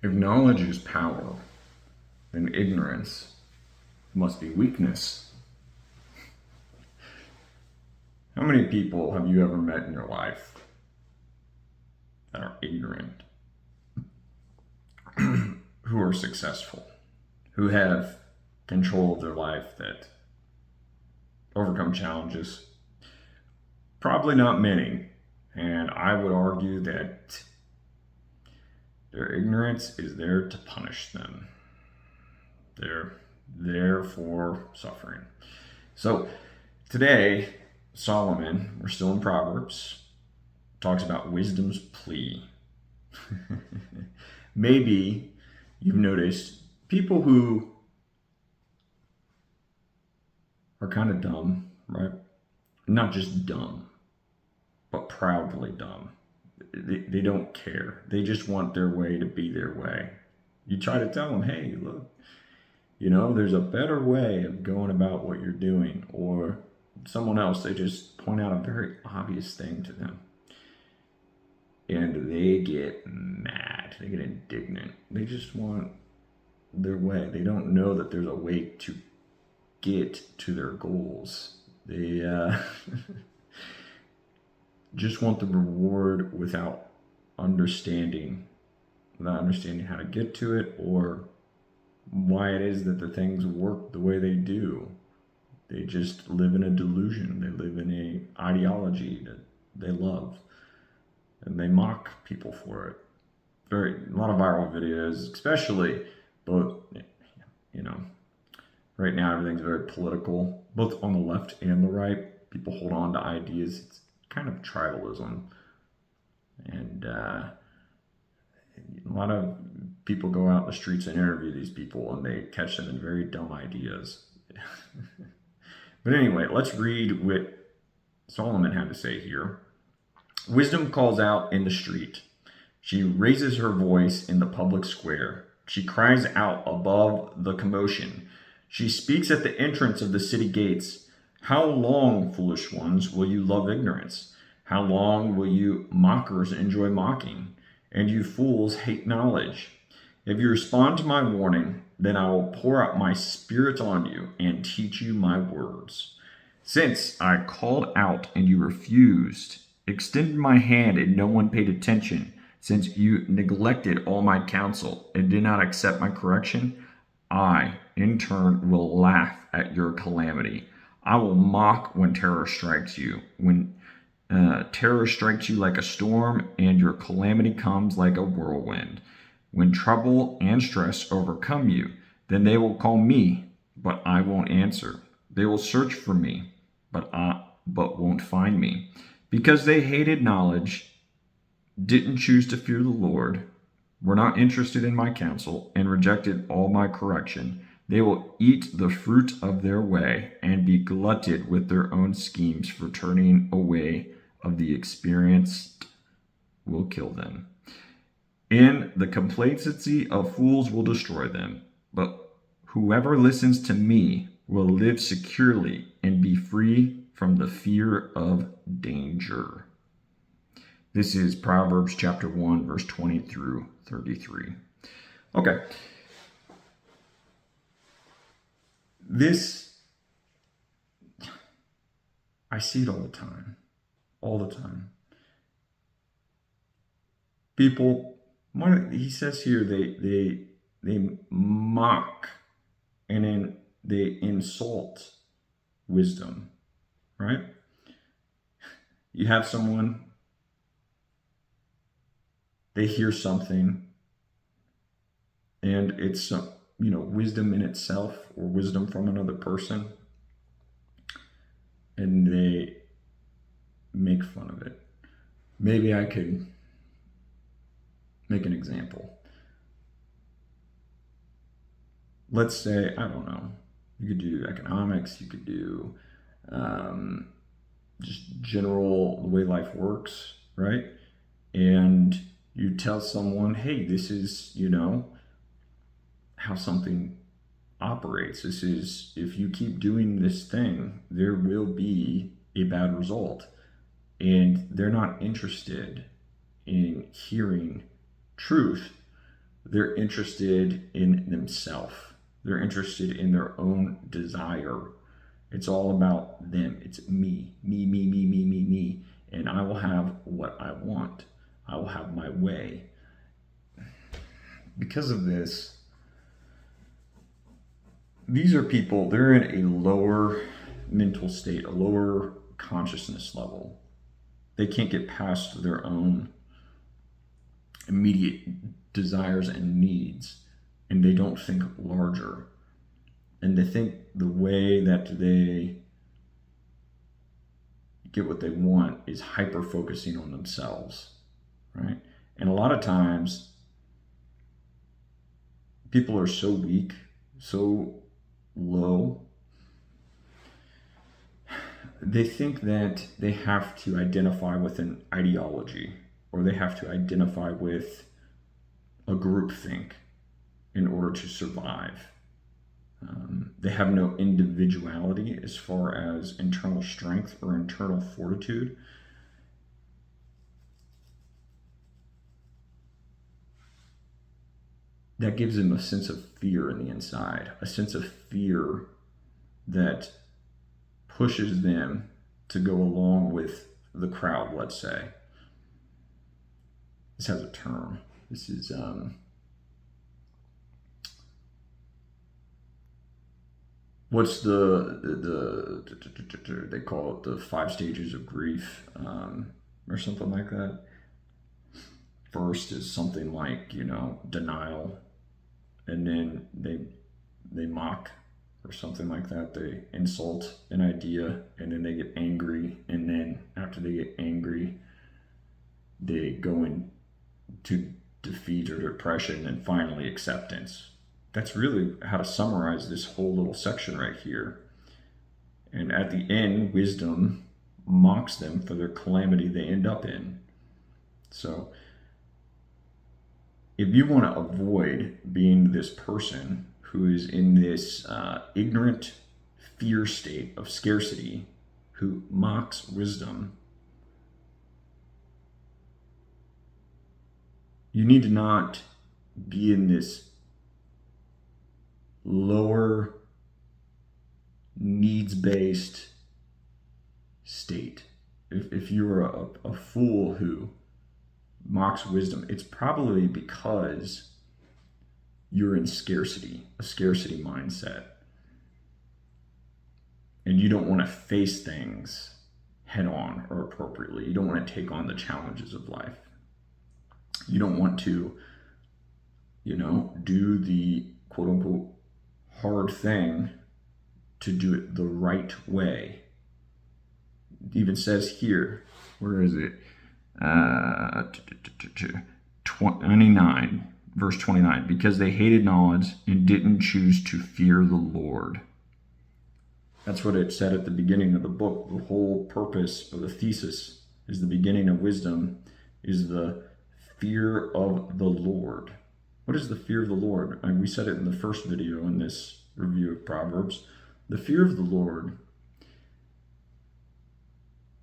If knowledge is power, then ignorance must be weakness. How many people have you ever met in your life that are ignorant, who are successful, who have control of their life, that overcome challenges? Probably not many. And I would argue that their ignorance is there to punish them. They're there for suffering. So today, Solomon, we're still in Proverbs, talks about wisdom's plea. Maybe you've noticed people who are kind of dumb, right? Not just dumb, but proudly dumb. They don't care. They just want their way to be their way. You try to tell them, hey, look, there's a better way of going about what you're doing. Or someone else, they just point out a very obvious thing to them. And they get mad. They get indignant. They just want their way. They don't know that there's a way to get to their goals. They just want the reward without understanding how to get to it, or why it is that the things work the way they do. They just live in a delusion. They live in a ideology that they love, and they mock people for it. A lot of viral videos, especially, but right now everything's very political, both on the left and the right. People hold on to ideas. It's kind of tribalism, and a lot of people go out in the streets and interview these people, and they catch them in very dumb ideas. But anyway, let's read what Solomon had to say here. Wisdom calls out in the street. She raises her voice in the public square. She cries out above the commotion. She speaks at the entrance of the city gates. How long, foolish ones, will you love ignorance? How long will you mockers enjoy mocking? And you fools hate knowledge. If you respond to my warning, then I will pour out my spirit on you and teach you my words. Since I called out and you refused, extended my hand and no one paid attention, since you neglected all my counsel and did not accept my correction, I, in turn, will laugh at your calamity. I will mock when terror strikes you, when terror strikes you like a storm and your calamity comes like a whirlwind. When trouble and stress overcome you, then they will call me, but I won't answer. They will search for me, but won't find me. Because they hated knowledge, didn't choose to fear the Lord, were not interested in my counsel, and rejected all my correction, they will eat the fruit of their way and be glutted with their own schemes, for turning away of the experienced will kill them. And the complacency of fools will destroy them. But whoever listens to me will live securely and be free from the fear of danger. This is Proverbs chapter 1, verse 20 through 33. Okay. I see it all the time. All the time. People, he says here, they mock and then they insult wisdom, right? You have someone, they hear something, and it's wisdom in itself, or wisdom from another person, and they make fun of it. Maybe I could make an example. Let's say, I don't know, you could do economics, you could do just general the way life works, right? And you tell someone, hey, this is, how something operates. This is, if you keep doing this thing, there will be a bad result. And they're not interested in hearing truth. They're interested in themselves. They're interested in their own desire. It's all about them. It's me, me, me, me, me, me, me. And I will have what I want. I will have my way. Because of this, these are people, they're in a lower mental state, a lower consciousness level. They can't get past their own immediate desires and needs, and they don't think larger. And they think the way that they get what they want is hyper focusing on themselves, right? And a lot of times, people are so weak, so low, they think that they have to identify with an ideology, or they have to identify with a groupthink in order to survive. They have no individuality as far as internal strength or internal fortitude. That gives them a sense of fear in the inside, a sense of fear that pushes them to go along with the crowd, let's say. This has a term. This is what's the they call it the 5 stages of grief, or something like that. First is something like, denial, and then they mock or something like that. They insult an idea, and then they get angry, and then after they get angry, they go into defeat or depression, and finally acceptance. That's really how to summarize this whole little section right here. And at the end, wisdom mocks them for their calamity they end up in. So if you want to avoid being this person who is in this ignorant fear state of scarcity, who mocks wisdom, you need to not be in this lower needs-based state. If you're a fool who mocks wisdom, it's probably because you're in scarcity, a scarcity mindset. And you don't want to face things head on or appropriately. You don't want to take on the challenges of life. You don't want to, do the quote unquote hard thing to do it the right way. It even says here, where is it? 29, verse 29, because they hated knowledge and didn't choose to fear the Lord. That's what it said at the beginning of the book. The whole purpose of the thesis is the beginning of wisdom is the fear of the Lord. What is the fear of the Lord? We said it in the first video in this review of Proverbs. The fear of the Lord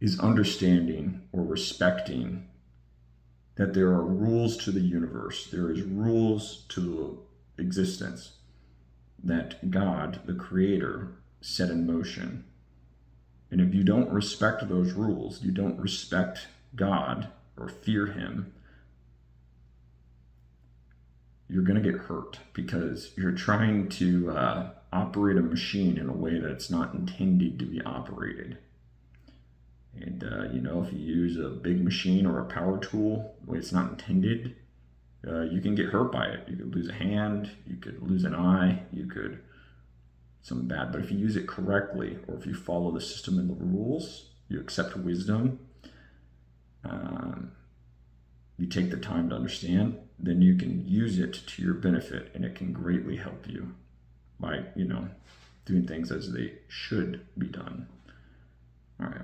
is understanding or respecting that there are rules to the universe. There is rules to existence that God, the Creator, set in motion. And if you don't respect those rules, you don't respect God or fear Him, you're going to get hurt because you're trying to operate a machine in a way that's not intended to be operated. And, if you use a big machine or a power tool the way it's not intended, you can get hurt by it. You could lose a hand, you could lose an eye, you could something bad. But if you use it correctly, or if you follow the system and the rules, you accept wisdom, you take the time to understand, then you can use it to your benefit, and it can greatly help you by, doing things as they should be done. All right.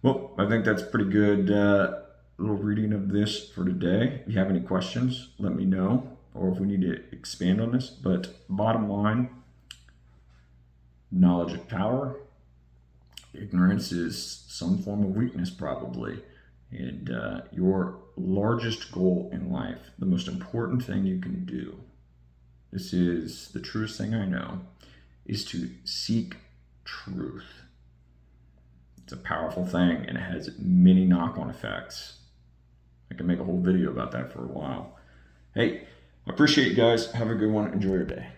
Well, I think that's pretty good little reading of this for today. If you have any questions, let me know, or if we need to expand on this. But bottom line, knowledge is power. Ignorance is some form of weakness, probably. And your largest goal in life, the most important thing you can do, this is the truest thing I know, is to seek truth. It's a powerful thing, and it has many knock-on effects. I can make a whole video about that for a while. Hey, I appreciate you guys. Have a good one. Enjoy your day.